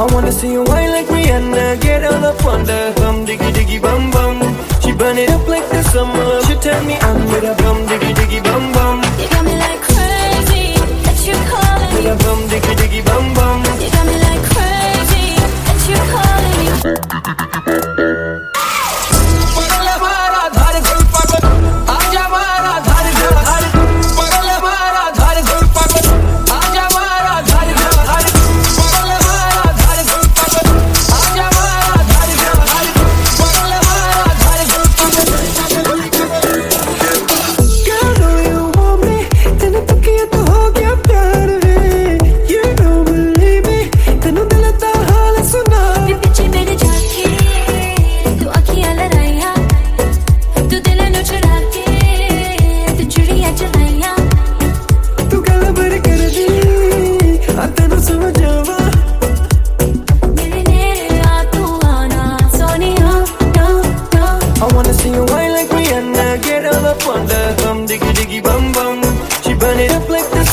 I wanna see you whine like Rihanna, get all up on the bum diggy diggy bum bum. She burn it up like the summer. She tell me I'm with a bum diggy diggy bum bum. You got me like crazy, that you calling me. With a bum diggy diggy bum bum. You got me like crazy, that you calling me.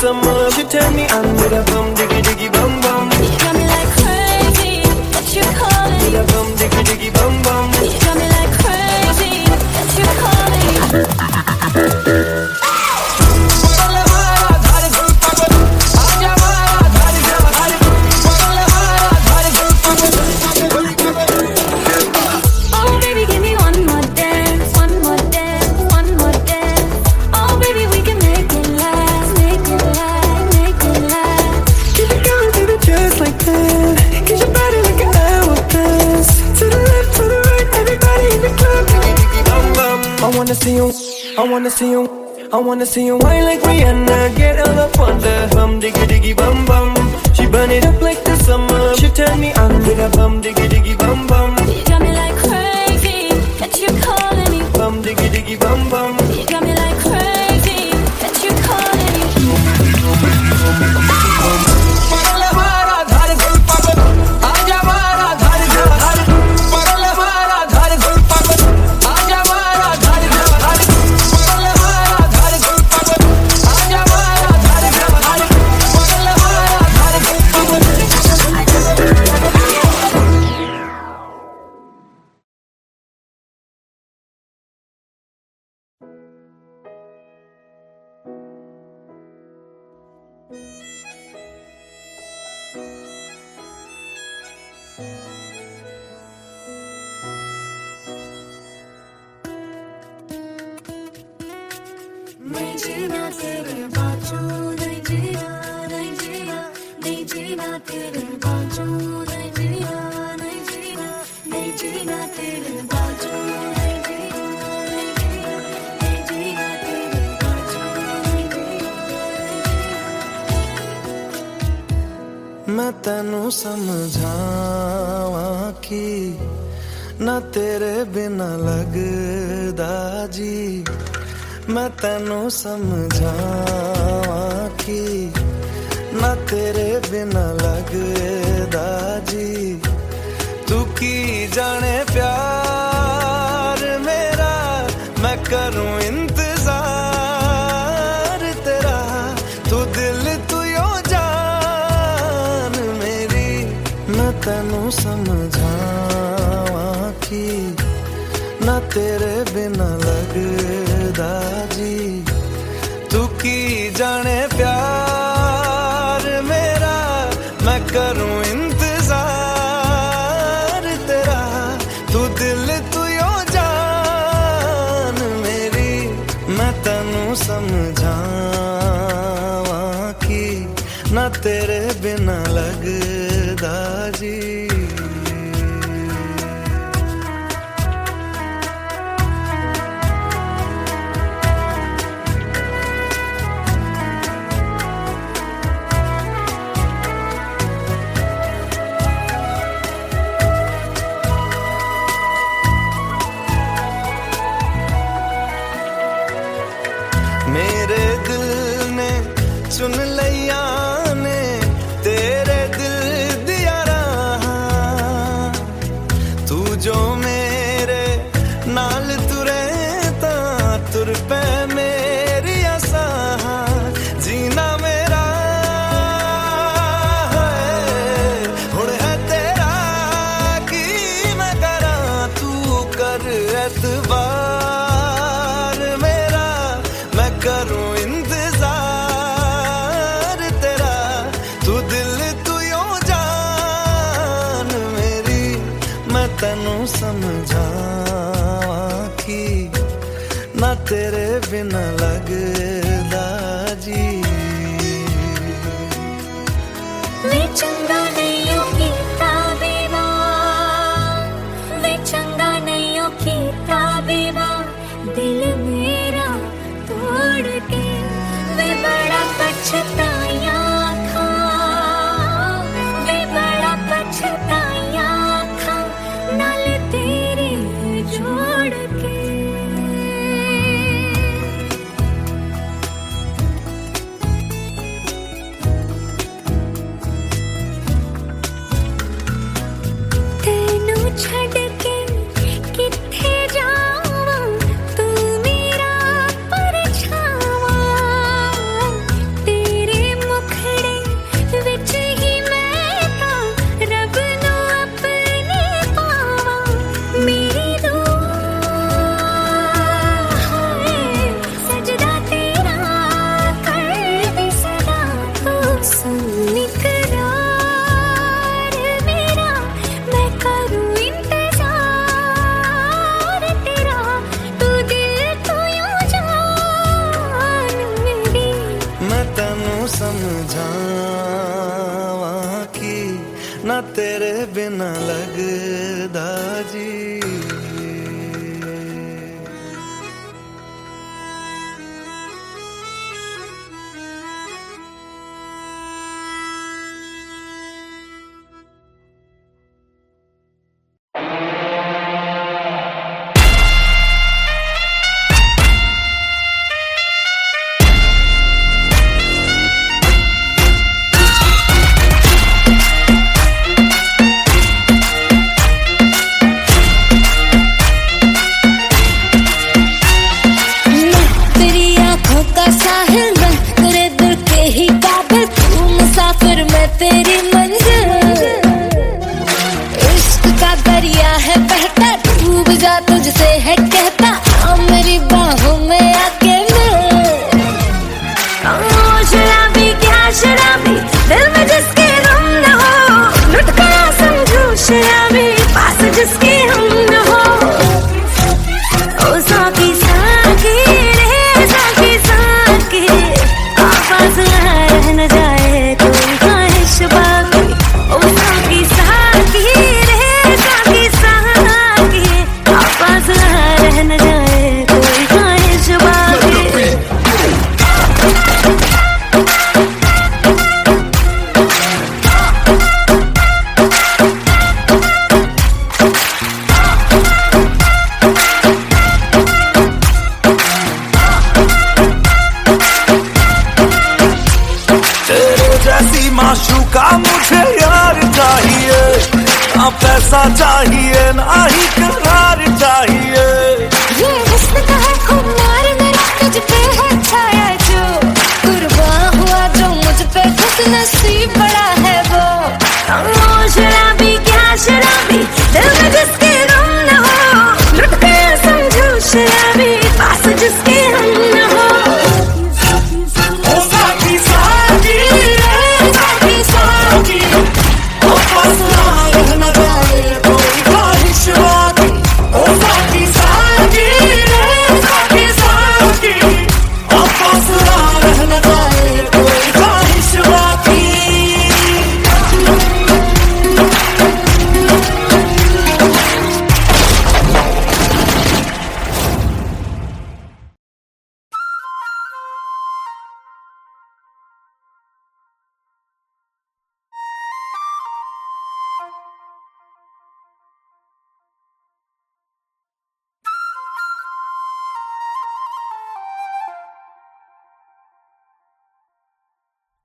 Summer, she tell me I'm with a bum diggy diggy bum bum. You got me like crazy, that you calling me. With a bum diggy diggy bum bum. You got me like crazy, that you calling me. Oh baby, give me one more dance, one more dance, one more dance. Oh baby, we can make it last, make it last, make it last. Keep it going, baby, just like that. Get your body like an hourglass. To the left, to the right, everybody in the club. Diggy diggy bum bum. I wanna see you, I wanna see you, I wanna see you whine like Rihanna. Get all up on the bum diggy diggy bum bum. She burn it up like the summer. She tell me I'm with a bum diggy diggy bum bum. You got me like crazy, that you calling me. Bum diggy diggy bum bum. You got me like crazy, that you calling me. नहीं जीना तेरे बाजू, नहीं जीना, नहीं जीना, नहीं जीना तेरे बाजू, नहीं जीना, नहीं जीना, नहीं जीना तेरे बाजू, नहीं जीना, नहीं जीना, नहीं जीना तेरे बाजू, नहीं जीना। मैं तैनू समझावां कि ना तेरे बिना लगदा जी। मैं तैनू समझावां कि ना तेरे बिना लगदा जी। तू की जाने प्यार मेरा, मैं करूं इंतजार तेरा। तू दिल तू यो जान मेरी। मैं तैनू समझावां कि ना तेरे बिना लगदा जी। तू की जाने प्यार मेरा, मैं करूं इंतजार तेरा। तू दिल तू यो जान मेरी। मैं तैनू समझावां कि ना तेरे बिना लगदा जी। मेरे दिल ने चुन लिया ने तेरे दिल दिया राह। समझावा कि ना तेरे बिना लगदा जी। वे चंगा नहीं की ताबीबा, वे चंगा नहीं की ताबीबा, दिल मेरा तोड़ के वे बड़ा पछताया था, वे बड़ा पछताया था, नाल तेरे जोड़ के। तेनू छड़ के किथे जावा, तू मेरा परछावा, तेरे मुखड़े विच ही मैं तां रब नू अपने पावा। मेरी दुआ है सजदा तेरा कर दे सदा, तू सुन इकरार मेरा, मैं करूं इंतजार तेरा, तू दिल तो यूं जान मेरी। मैं तेनू समझावा कि ना तेरे बिना लगदा जी। तेरी आंखों का साहिल, मैं तेरे दिल के ही काबिल, तू मुसाफिर मैं तेरी मंजिल। इश्क का दरिया है बहता, डूब जा तुझसे है कहता, आ मेरी बाहों में आके मिल। ओ शराबी क्या शराबी, दिल में जिसके गम न हो, लुट गया समझो शराबी, पास जिसके हम न हो। ओ साकी साकी रे साकी साकी, आवाज रह न जाए कोई ख्वाहिश बाकी। ओ साकी साकी रे साकी साकी, आवाज रह न जाए कोई ख्वाहिश बाकी। तेरे जैसी माशूका मुझे यार चाहिए, ना पैसा चाहिए ना ही करार चाहिए। ये हुस्न का है खुमार मेरा, तुझ पे है छाया जो, कुर्बान हुआ जो मुझ पे खुद नसीब बड़ा है वो। ओ शराबी क्या शराबी, दिल में जिसके गम न हो, लुट गया समझो शराबी, पास जिसके हम न हो। ओ साकी साकी रे साकी साकी, ओ पास रह न जाए कोई ख्वाहिश बाकी। ओ साकी साकी रे साकी साकी, ओ पास रह न जाए कोई ख्वाहिश बाकी।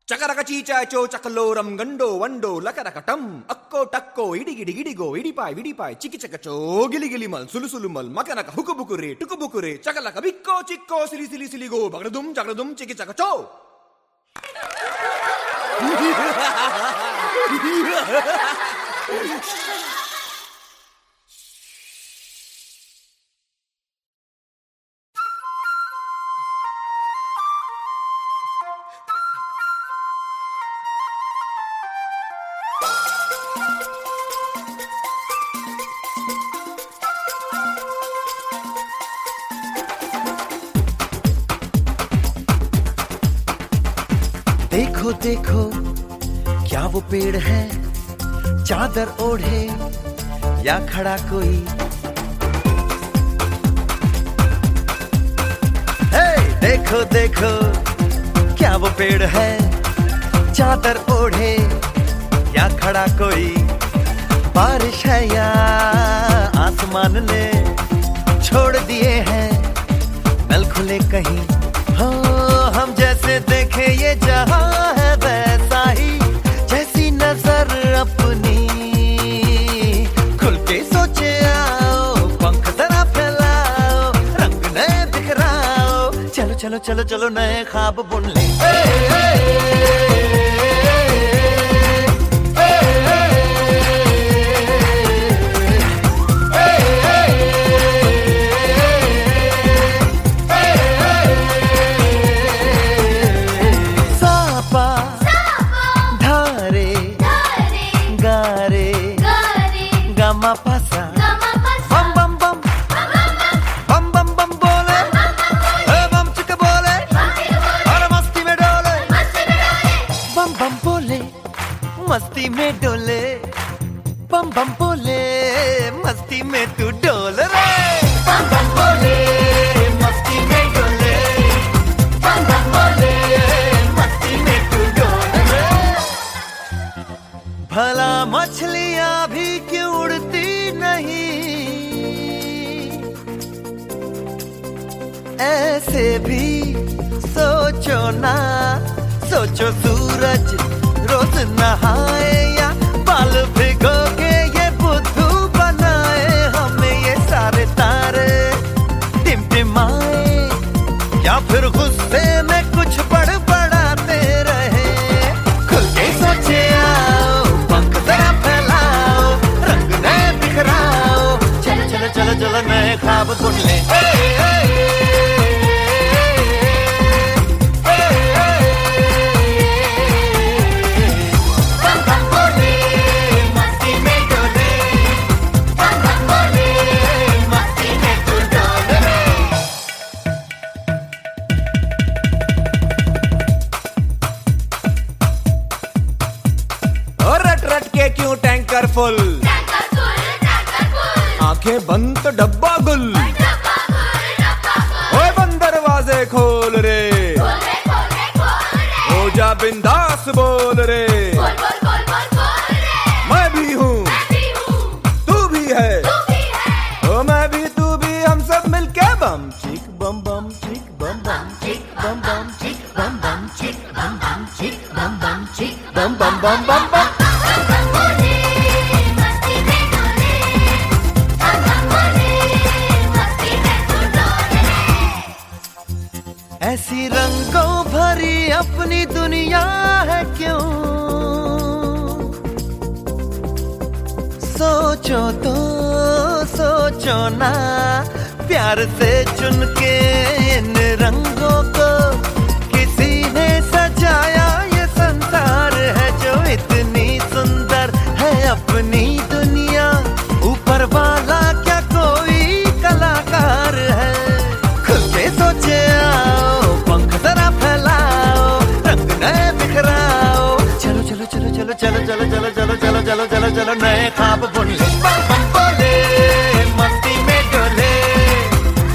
చకరక చీచాచో చకలోరం గండో వండో లకరకటం అక్కో టక్కో ఇడిగిడి గిడిగో ఇడిపాయ్ విడిపాయ్ చికి చకచో గిలిగిలి మల్ సులుసులు మల్ మకనక హుకుబుకురే టుకుబుకురే చకలక బిక్కో చిక్కో సిలి సిలి సిలిగో బగడదుం జగడదుం చికి చకచో. देखो देखो क्या वो पेड़ है, चादर ओढ़े या खड़ा कोई। हे देखो देखो क्या वो पेड़ है, चादर ओढ़े या खड़ा कोई। बारिश है या आसमान ने छोड़ दिए हैं नल खुले कहीं। हो हम जैसे देखे ये जहां है वैसा ही, जैसी नजर अपनी खुल के सोचे आओ, पंख जरा फैलाओ, रंग नए बिखराओ। चलो चलो चलो चलो नए ख्वाब बुन ले। बम बम बम बम बम बम बोले, बम चिक बोले, और मस्ती में डोले। बम बम बोले मस्ती में डोले, बम बम बोले मस्ती में तू डोल रे। बम बम बोले मस्ती में डोले, बम बम बोले मस्ती में तू डोल रे। भला मछलियां भी क्यों उड़ती नहीं, ऐसे भी सोचो ना। सोचो सूरज रोज नहाए या बाल भिगो के ये बुद्धू बनाए। हमें ये सारे तारे टिमटिमाए या फिर गुस्से में कुछ बड़बड़ाते रहे। खुल के सोचे आओ, पंख जरा फैलाओ, रंग नए बिखराओ। चलो चलो चलो चलो नए ख्वाब बुन ले। क्यों टैंकर फुल, आंखें बंद तो डब्बा गुल। ओए बंद दरवाजे खोल रे, हो जा बिंदास बोल रे। मैं भी हूँ तू भी है, ओ मैं भी तू भी, हम सब मिलके बम चिक बम बम चिक बम बम चिक बम बम चिक बम बम चिक बम बम चिक बम बम चिक बम बम बम बम बम। ऐसी रंगों भरी अपनी दुनिया है क्यों, सोचो तो सोचो ना। प्यार से चुन के इन रंगों को किसी ने सजाया। ये संसार है जो इतनी सुंदर है अपनी दुनिया। ऊपर वाला क्या कोई कलाकार है। खुल के सोचे आओ, पंख जरा फैलाओ, रंग नए बिखराओ। चलो चलो चलो चलो चलो चलो चलो चलो चलो चलो चलो चलो नए ख्वाब बुन ले। बम बम बोले मस्ती में डोले,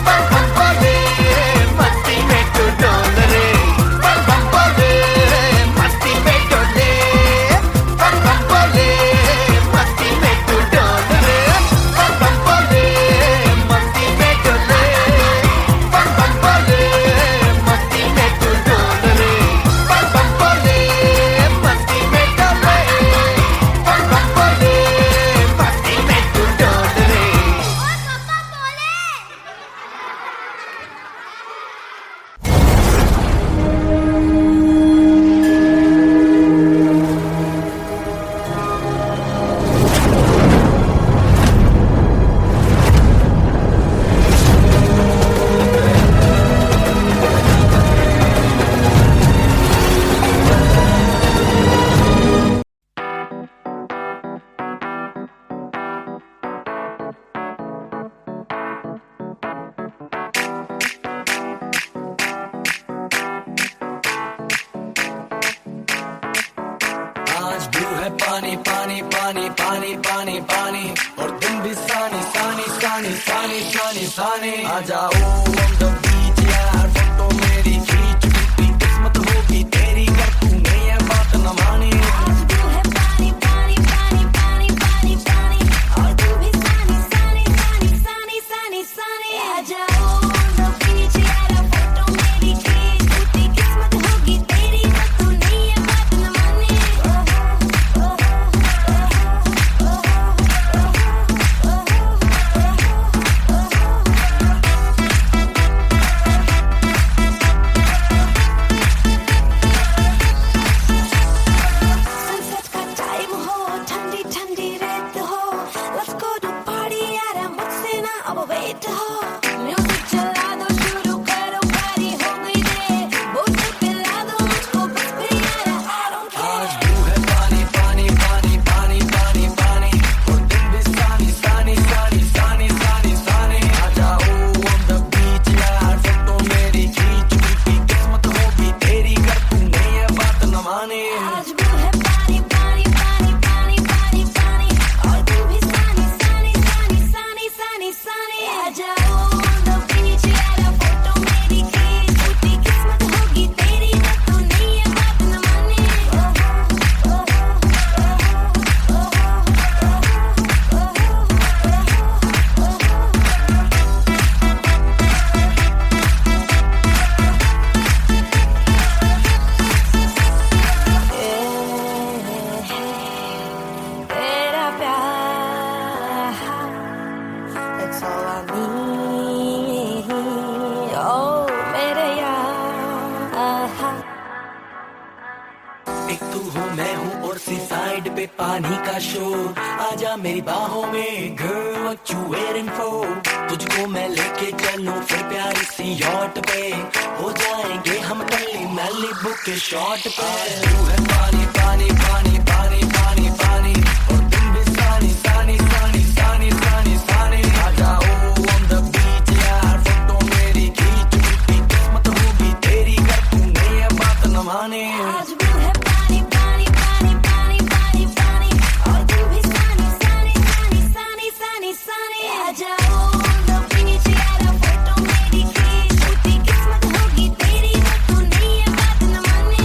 बम बम बोले मस्ती में तू डोल रे। बम बम बोले मस्ती में डोले, बम बम बोले मस्ती में तू डोल रे। बम बम बोले मस्ती में डोले, बम बम बोले मस्ती में तू डोल रे। बम बम बोले मस्ती में डोले, बम बम बोले मस्ती में तू है पानी पानी पानी पानी पानी पानी और तुम भी सानी सानी सानी सानी सानी सानी आ जाओ on the beach यार फोटो मेरी खींच कितनी किस्मत होगी तेरी कर तूने ये बात न मानी आज तू है पानी पानी पानी पानी पानी पानी और तू भी सानी सानी सानी सानी सानी सानी आ जाओ on the beach यार फोटो मेरी खींच कितनी किस्मत होगी तेरी पर तूने ये बात न मानी सनसेट का टाइम हो ठंडी ठंडी रात हो लेट्स गो टू पार्टी यार मुझसे ना अब वेट हो म्यूजिक चला दो शुरू करो पार्टी हो गई रे बोतल पिला दो मुझको बस भी यार आई डोंट आज केयर तू है पानी पानी पानी पानी पानी पानी और तुम भी सानी सानी सानी सानी सानी सानी आ जाओ on the beach यार फोटो मेरी खींच कितनी किस्मत होगी तेरी कर तूने ये बात न मानी आज तू है पानी पानी पानी पानी पानी पानी और तू भी सानी सानी सानी सानी सानी सानी आ जाओ on the beach यार फोटो मेरी खींच कितनी किस्मत होगी तेरी पर तूने ये बात न मानी तेरा प्यार That's all I need Oh मेरे यार एक तू हो मैं हूँ और सी साइड पे पानी का शोर आजा मेरी बाहों में girl what you waiting for तुझको मैं लेके चलूं फिर प्यारी सी यॉट पे हो जाएंगे हम कली मैलिबू के शॉट पे तू है पानी पानी पानी पानी पानी पानी और तुम भी सानी सानी सानी सानी सानी सानी आ जाओ on the beach यार फोटो मेरी खींच कितनी किस्मत होगी तेरी कर तूने ये बात न मानी आज तू है पानी पानी पानी पानी पानी पानी और तू भी सानी सानी सानी सानी सानी सानी आ जाओ on the beach यार फोटो मेरी खींच कितनी किस्मत होगी तेरी पर तूने ये बात न मानी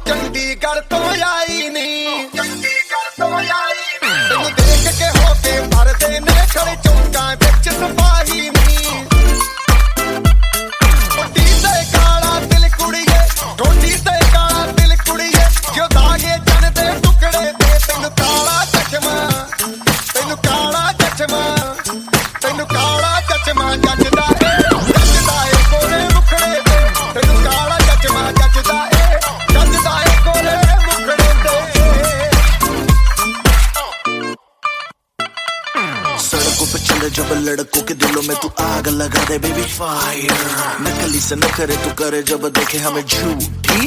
चंडीगढ़ तो आई नहीं तेनू देख के होके भरदे ने खड़े चौंका विच सिपाही नहीं टोटी ते काला दिल कुड़िए टोटी ते काला दिल कुड़िए जो दागे जन दे टुकड़े दे तेनू काला चश्मा जचदा ए गोरे मुखड़े दे तेनू काला चश्मा जचदा ए गोरे मुखड़े दे सड़कों पे चले जब लड़कों के दिलों में तू आग लगा दे बेबी फायर नकली से नखरे तू करे जब देखे हमें झूठी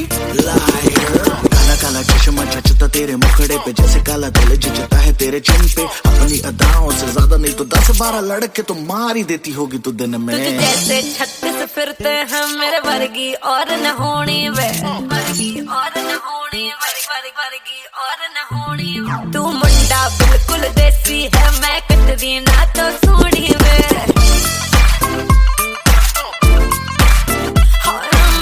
लायर काला काला चश्मा जचता तेरे मुखड़े पे जैसे काला दिल जचता है तेरे चिन पे अपनी अदाओं से ज्यादा नहीं तो 10-12 लड़के तो मार ही देती होगी तू दिन में तुझे जैसे 36 फिरते हैं मेरे वर्गी और न होनी वे वर्गी और न होनी वर्गी और न होनी तू मुंडा बिल्कुल देसी है मैं कटरी ना तो सोनी वे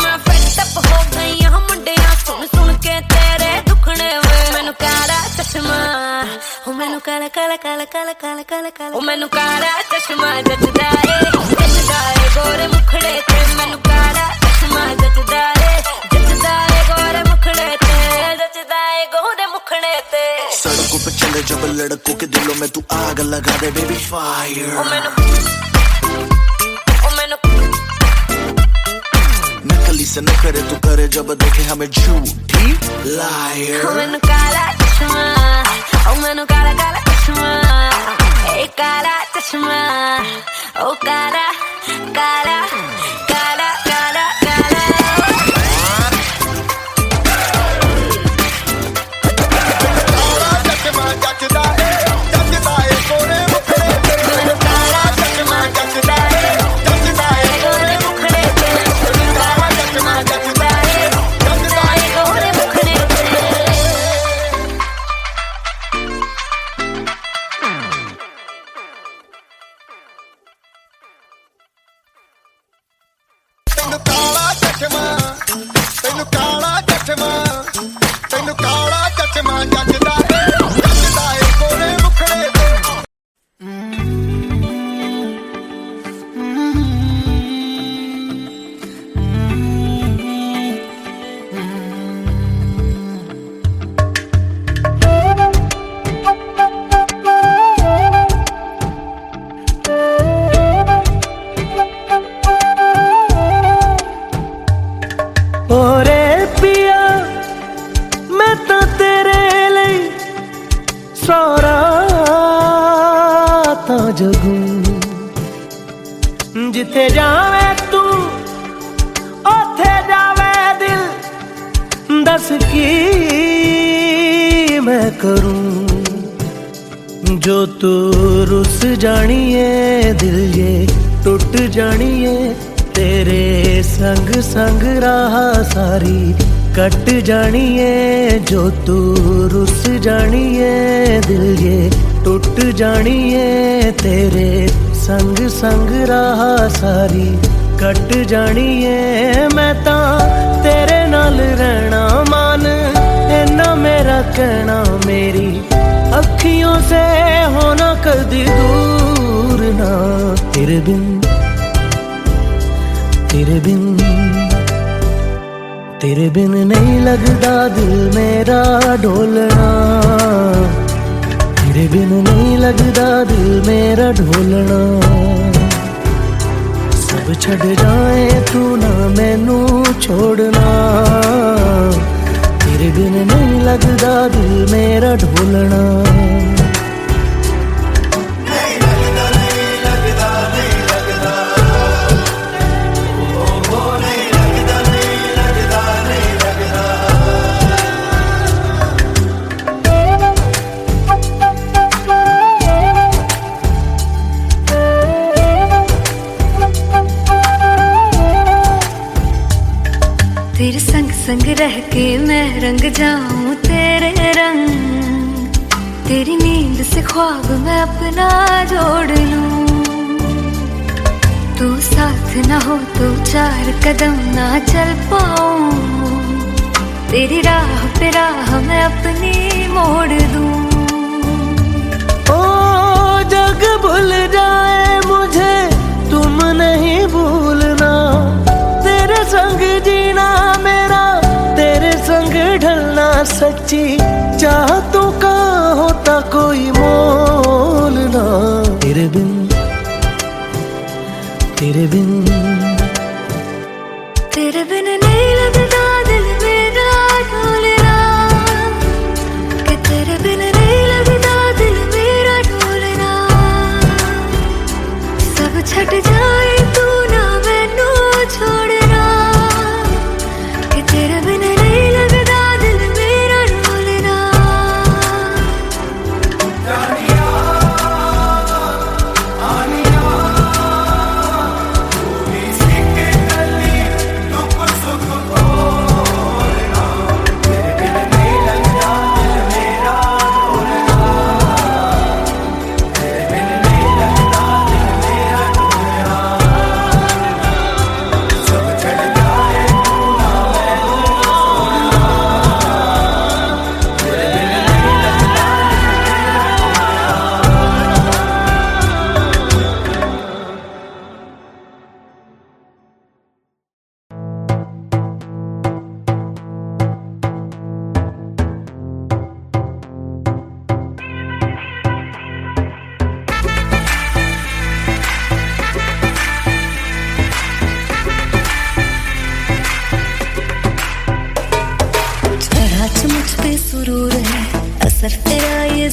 मैं फेटअप हो गई हूं मुंडिया सुन सुन के तेरे दुखने वे मैनू काला चश्मा हो मैनू काला काला काला काला काला काला काला ओ मैनू काला चश्मा जचदा ए गोरे मुखड़े ते मैनू काला चश्मा जचदा ए गोरे मुखड़े ते जचदा ए गोरे मुखड़े ते सड़कों पे चले जब लड़कों के दिलों में तू आग लगा दे बेबी फायर ओ मैनू नकली से न करे तू करे जब देखे हमें झूठी लायर ओ मैनू काला चश्मा ओ मैनू काला काला चश्मा ए काला चश्मा ओ काला काला काला काला काला चश्मा जचदा ए गोरे मुखड़े ते मैनू काला चश्मा जचदा ए गोरे मुखड़े ते काला चश्मा जचदा ए गोरे मुखड़े ते ਤੈਨੂੰ ਕਾਲਾ ਚਸ਼ਮਾ ਤੈਨੂੰ ਕਾਲਾ ਚਸ਼ਮਾ ਤੈਨੂੰ ਕਾਲਾ ਚਸ਼ਮਾ ਜੱਜਦਾ ਏ ਗੋਰੇ ਮੁਖੜੇ ਤੇ ओरे पिया मैं तो तेरे लिए सारा ता जगू जिथे जावे तू ओथे जावे दिल दस की मैं करूं जो तू रुस जानिए दिल ये टूट जानिए तेरे संग संग राह सारी कट जानिए जो तू रुस जानिए दिल ये टूट जानिए तेरे संग संग राह सारी कट जानिए मैं ता तेरे नाल रहना मान इन्ना मेरा कहना मेरी अखियों से होना कदी दूर ना तेरे बिन तेरे बिन नहीं लगदा दिल मेरा ढोलना तेरे बिन नहीं लगदा दिल मेरा ढोलना सब छड़ जाए तू ना मैनू छोड़ना तेरे बिन नहीं लगदा दिल मेरा ढोलना तेरे संग संग रह के मैं रंग जाऊं तेरे रंग तेरी नींद से ख्वाब मैं अपना जोड़ लूं तू साथ ना हो तो चार कदम ना चल पाऊं तेरी राह पे राह मैं अपनी मोड़ दूं ओ जग भूल जाए मुझे तुम नहीं भूलना तेरे संग जीना मेरा तेरे संग ढलना सच्ची चाहतों का होता कोई मोल ना तेरे बिन तेरे बिन नहीं लगता दिल मेरा ढोलना कि तेरे बिन नहीं लगता दिल मेरा ढोलना सब छट जाए तू ना मैनू छोड़ना कि तेरे बिन नहीं लगता दिल मेरा ढोलना आनिया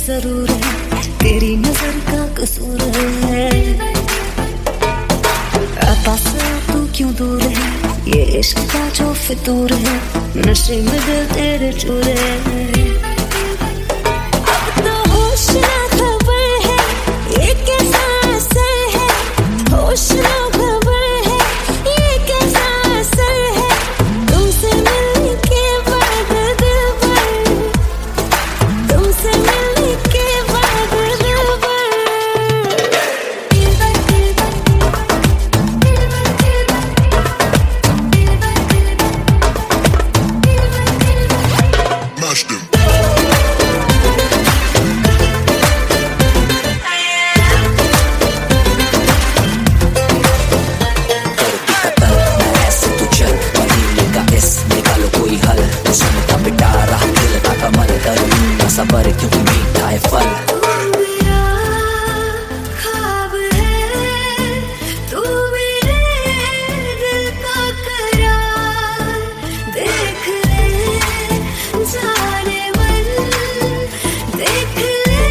जरूर है, तेरी नजर का कसूर है। पास तू क्यों दूर है, ये इश्क का जो फितूर है, नशे में दिल तेरे चूर है। अब तो होश ना खबर है, ये कैसा असर है, होश ना खबर है, ये कैसा असर है, तुमसे मिलने के बाद दिल भर, तुमसे मिलने के बाद दिल भर। सबर क्यों मीठा है फल। मेरा ख्वाब है तू मेरे दिल का करार, देख ले जाने मन, देख ले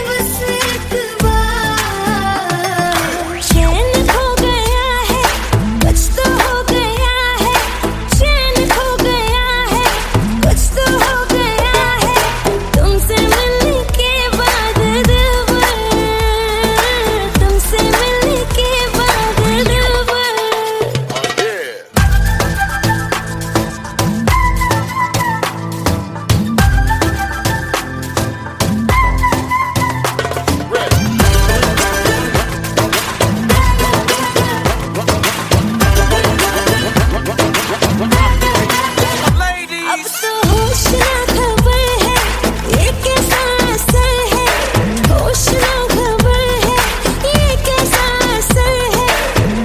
बस एक बार। चैन खो गया है, कुछ तो हो गया है, चैन खो गया है, कुछ तो हो गया है, तुमसे मिलने के बाद दिल भर, तुमसे मिलने के बाद दिल भर। अब तो होश ना खबर है, ये कैसा असर है, होश ना खबर है, ये कैसा असर है,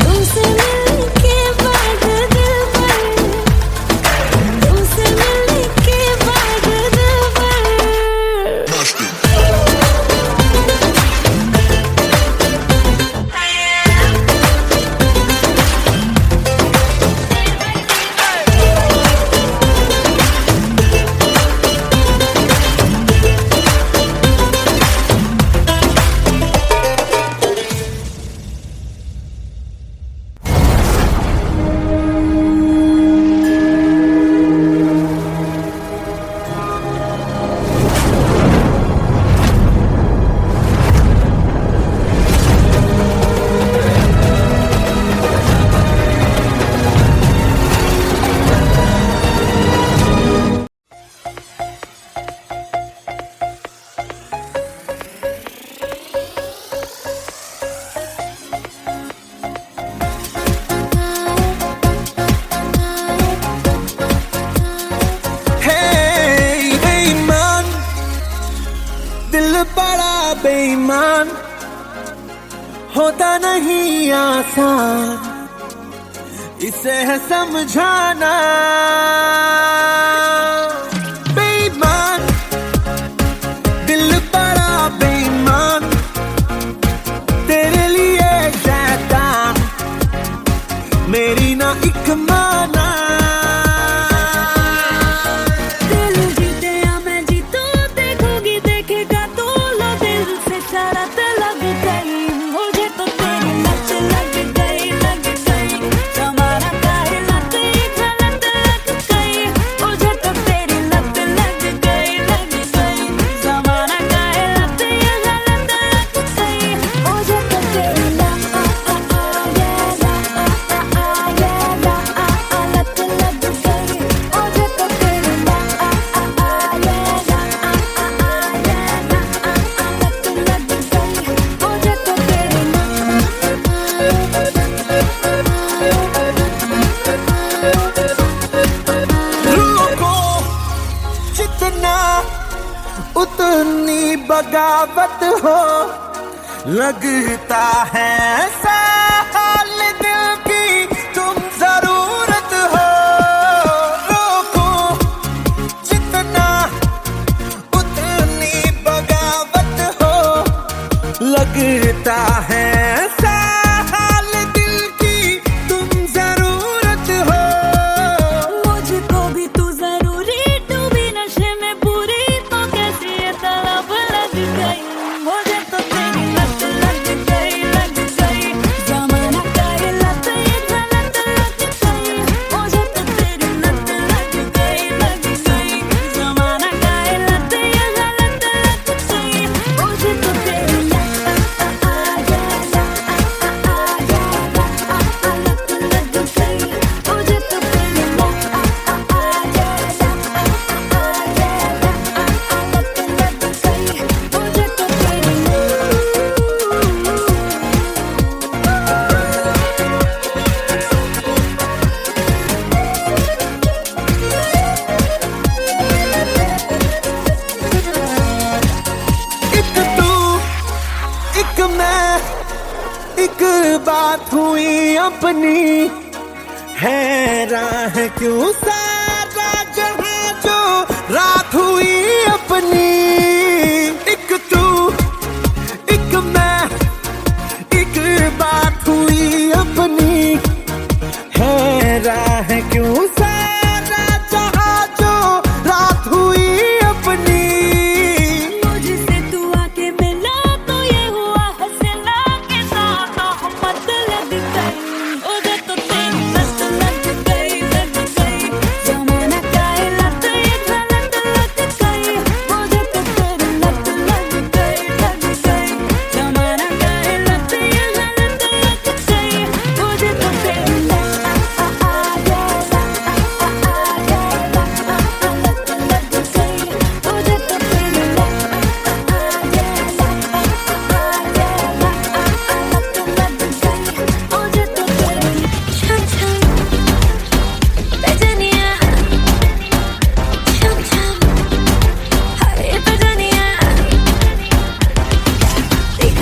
तुमसे मिलने के बाद दिल भर, तुमसे मिलने के बाद दिल भर। हे बेईमान, दिल बड़ा बेईमान, होता नहीं आसान इसे है समझाना। बेईमान, दिल बड़ा बेईमान, तेरे लिए शैतान मेरी ना एक माना। दिल जीते या मैं जीतूं, देखोगी देखेगा तो लो दिल से शरारत लग गई, मुझे तो तेरी लत लग गई, लग गई, जमाना काहे लत गलत लग गई, मुझे तो तेरी लत लग गई, लग गई, जमाना काहे लत गलत लग गई, मुझे तो तेरी लत लग गई, मुझे तो तेरी रुको जितना उतनी बगावत हो, लगता है साल दिल की तुम जरूरत हो। रोको जितना उतनी बगावत हो, लगता है साल दिल की तुम जरूरत हो। मुझको भी तू जरूरी, तू भी नशे में पूरी, तो कैसी ये तलब लग अपनी है राह क्यों सारा जहां जो रात हुई अपनी। एक तू एक मैं एक बात हुई अपनी है राह क्यों सारा जहां जो रात हुई अपनी। मुझसे तू आके मिला तो ये हुआ हंसना के साथ मोहब्बत लग गई। उधर तो तेरी मस्त लग गई जमाना का लत ये गलत लग गई। उधर तो तेरी लत लग गई जमाना का लत ये गलत लग गई। उधर तो तेरी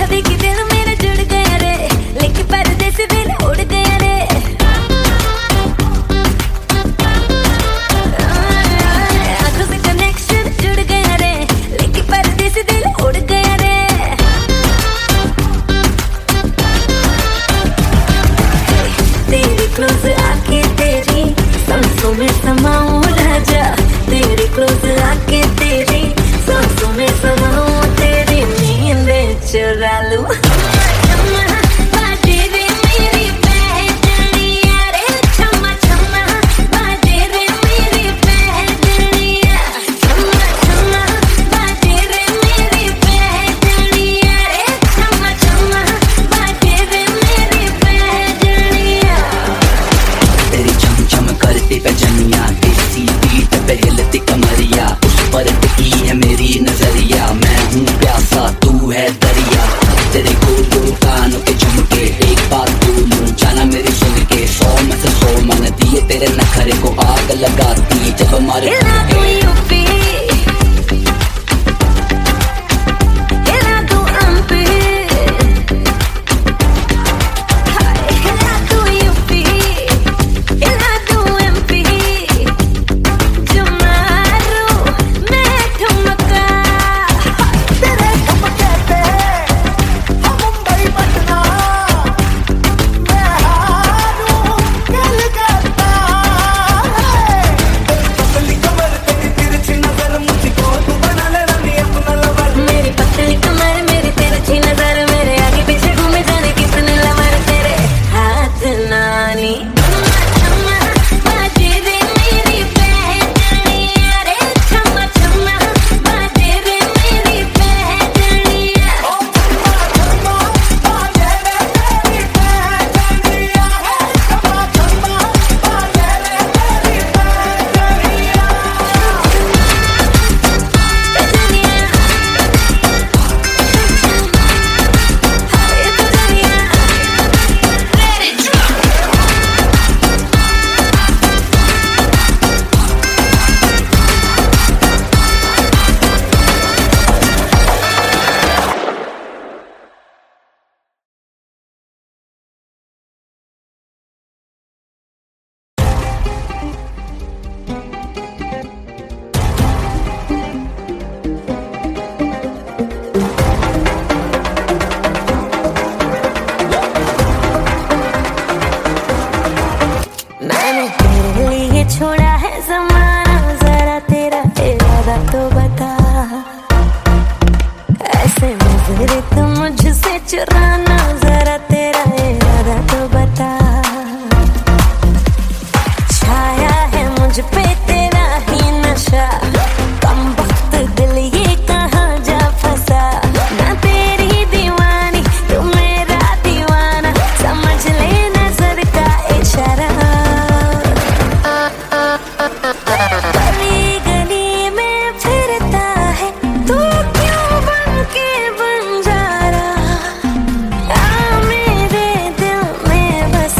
देखी दिल मेरा जुड़ गया रे, लेके पर्दे से दिल उड़ गया रे। आंखों से कनेक्शन जुड़ गया रे, लेके पर्दे से दिल उड़ गया रे। तेरी क्लोज आके तेरी सांसों में समाऊं राजा। तेरी क्लोज आके तेरी सांसों में समाऊं, तेरी नींद चुरा लूं। बाजे रे मेरी बहनिया रे छम्मा छम्मा, बाजे रे मेरी बहनिया छम्मा छम्मा, बाजे रे मेरी बहनिया रे छम्मा छम्मा, बाजे रे मेरी बहनिया। तेरी चम चम करती पजनिया, देसी बीट पे हिलती कमरिया, उस पर टिकी है मेरी नजरिया। मैं हूँ प्यासा तू है दरिया, तेरे गोल कानों के झुमके एक बात बोलूं जाना मेरी सुन के। 100 में से 100 मन दिए तेरे नखरे को आग लगाती जब हमारे हिला दूं यूपी, हिला दूं एमपी, हिला दूं यूपी, हिला दूं एमपी। जो मारूं मैं ठुमका, तेरे ठुमके पे हम मुंबई पटना मैं हारूं कलकत्ता। पतली कमर तेरी तिरछी नजर मुझको तू बना ले रानी अपना लवर। मेरी पतली कमर मेरी तिरछी नजर, मेरे आगे पीछे घूमे जाने कितने लवर। तेरे हाथ नानी छम्मा बाजे रे मेरी बहनिया रे छम्मा छम्मा, बाजे रे मेरी बहनिया। बाजे रे मेरी बहनिया है छम्मा छम्मा, बाजे रे मेरी बहनिया। मैंने तेरे लिए छोड़ा है ज़माना, जरा तेरा इरादा तो बता। ऐसे नजरे तो मुझसे चुराना, जरा तेरा इरादा तो बता। छाया है मुझ पे तेरा ही नशा, कम वक्त दिल ये कहाँ जा फंसा। ना तेरी दीवानी तू मेरा दीवाना, समझ ले नजर का इशारा। गली गली में फिरता है तू क्यों बन के बंजारा। आ मेरे दिल में बस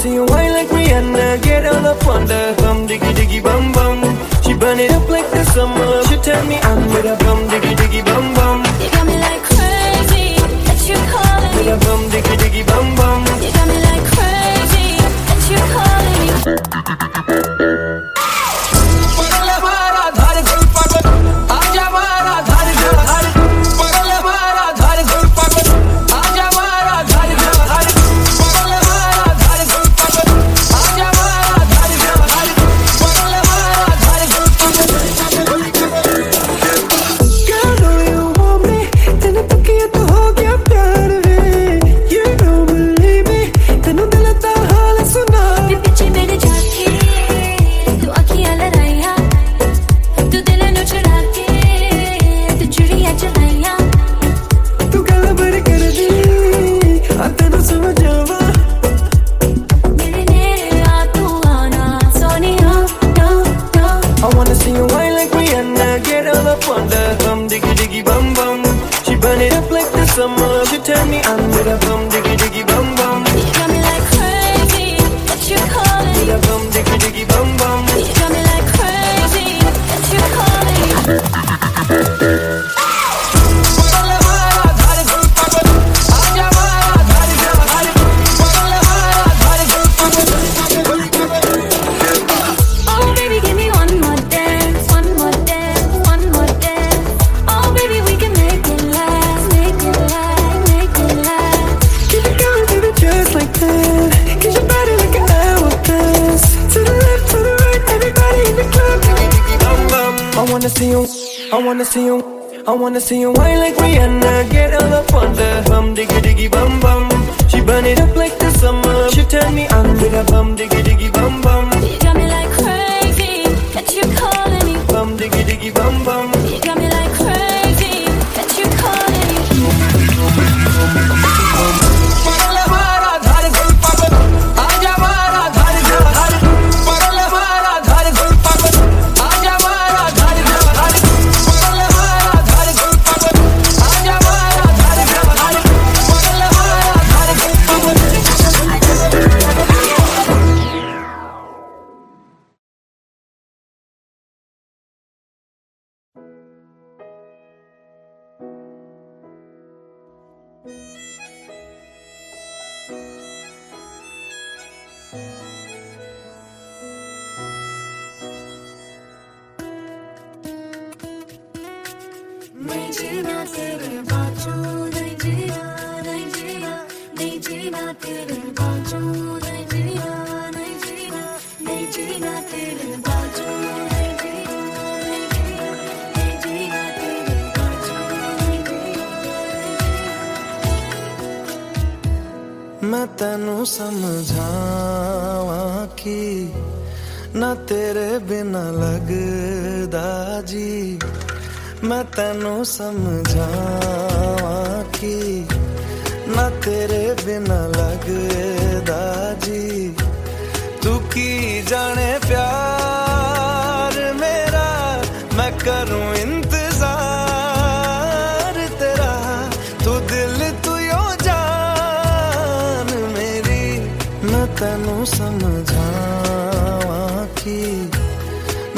see you whine like Rihanna, get all up on the bum diggy diggy bum bum. She burn it up like the summer. She tell me I'm with a bum diggy diggy bum bum. You got me like crazy that you calling With me. a bum diggy diggy bum bum. You got me like crazy that you calling me. पगल मारा धार गुल पागल आजा मारा धार गुल धार पगल मारा धार गुल पागल आजा मारा धार गुल धार पगल मारा धार गुल पागल आजा मारा धार गुल धार पगल मारा धार गुल पागल Girl, know you want me. तेने तकिया तो हो गया प्यार वे. You don't believe me. तेनू दिल दा हाल सुना. पीछे मेरे जाके तू अखियां लड़ाइया, तू दिल नू चढ़ा के तू चुड़ियां चलाइया. तू गल बड़ी कर दी. आ तेनू समझ आवा. मेरे नेड़े आ तू आना Sonia. No, no. I wanna see you whine like Rihanna, get all up on the bum diggy diggy bum bum. She burn it up like the summer. She tell me I'm with a bum diggy diggy bum bum. You got me like crazy that you calling With me. a bum diggy diggy bum bum. You got me like crazy that you calling me. पगल मारा धार गुल पागल आजा मारा धार गुल धार पगल मारा धार गुल पागल Oh baby, give me one more dance, one more dance, one more dance. Oh baby, we can make it last, make it last, make it last. Keep it going, baby, just like that. Get your body like an hourglass. To the left, to the right, everybody in the club. Diggy diggy bum bum. I wanna see you, I wanna see you, I wanna see you whine like Rihanna, get all up on the bum diggy diggy bum bum. She burn it up like the summer. She tell me I'm with a bum diggy diggy bum bum. You got me like crazy that you calling me. Bum diggy diggy bum bum. You got me like crazy that you calling me. पगल मारा धार गुल पागल आजा मारा धार गुल धार पगल मारा धार गुल पागल आजा मारा धार गुल धार पगल मारा धार गुल पागल आजा मारा धार गुल धार पगल मारा धार गुल पागल नहीं जीना तेरे बाजू, नहीं जीना, नहीं जीना, नहीं जीना तेरे बाजू, नहीं जीना, नहीं जीना, नहीं जीना तेरे बाजू, नहीं जीना, नहीं जीना, नहीं जीना तेरे बाजू, नहीं जीना. मैं तेनू समझावा कि ना तेरे बिना लगदा जी. मैं तेनू समझावा कि ना तेरे बिना लगदा जी. तू की जाने प्यार मेरा, मैं करूं इंतजार तेरा. तू दिल तू यो जान मेरी. मैं तेनू समझावा कि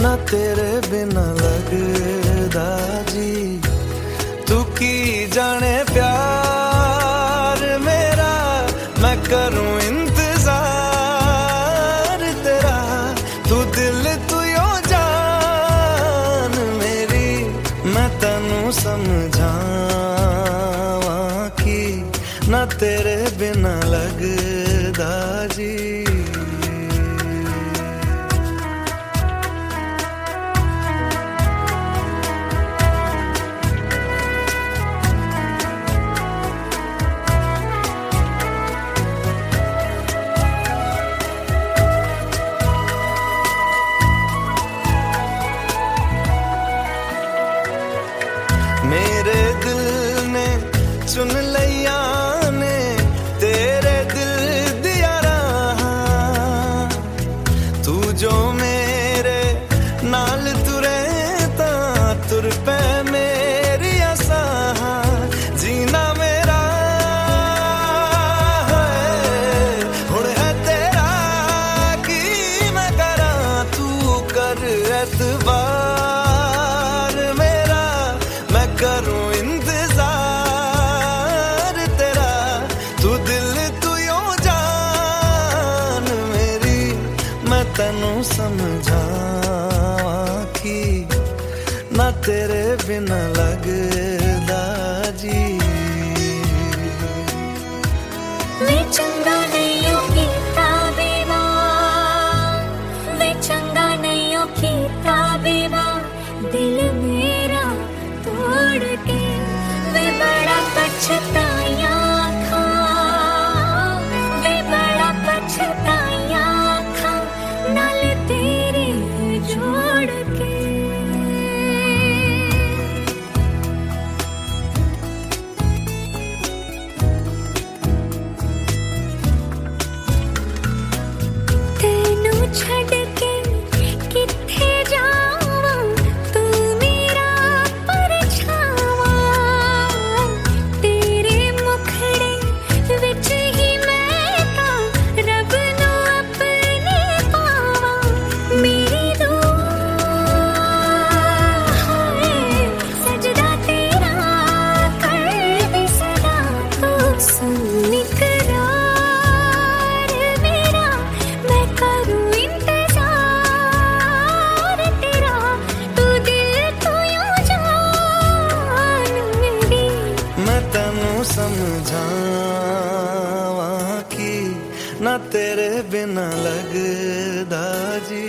ना तेरे बिना लगदा जी. तू की जाने प्यार मेरा, मैं करूं इंतजार तेरा. तू दिल तू यो जान मेरी. मैं तेनू समझावा कि ना तेरे बिना लगदा जी. मेरे दिल ने चुन लिया ने तेरे दिल दिया रहा. तू जो मेरे नाल तुरे ता तुर पे मेरी आसा. जीना मेरा है हुण है तेरा बिना लगदा जी वे चंगा नहीं कीता बेवा वे चंगा नहीं कीता बेवा दिल मेरा तोड़ के वे बड़ा पछताया खा वे बड़ा पछताया खा नाल तेरे जोड़ के तेनू छड़ के किथे जावां तू मेरा परछावा तेरे मुखड़े विच ही मैं तां रब नू अपने पावां मेरी दुआ है सजदा तेरा कर दे सदा तू सुन इकरार मेरा मैं करूं इंतजार तेरा तू दिल तो यूं जान मेरी मैं तैनू समझावां कि ना तेरे बिना लगदा जी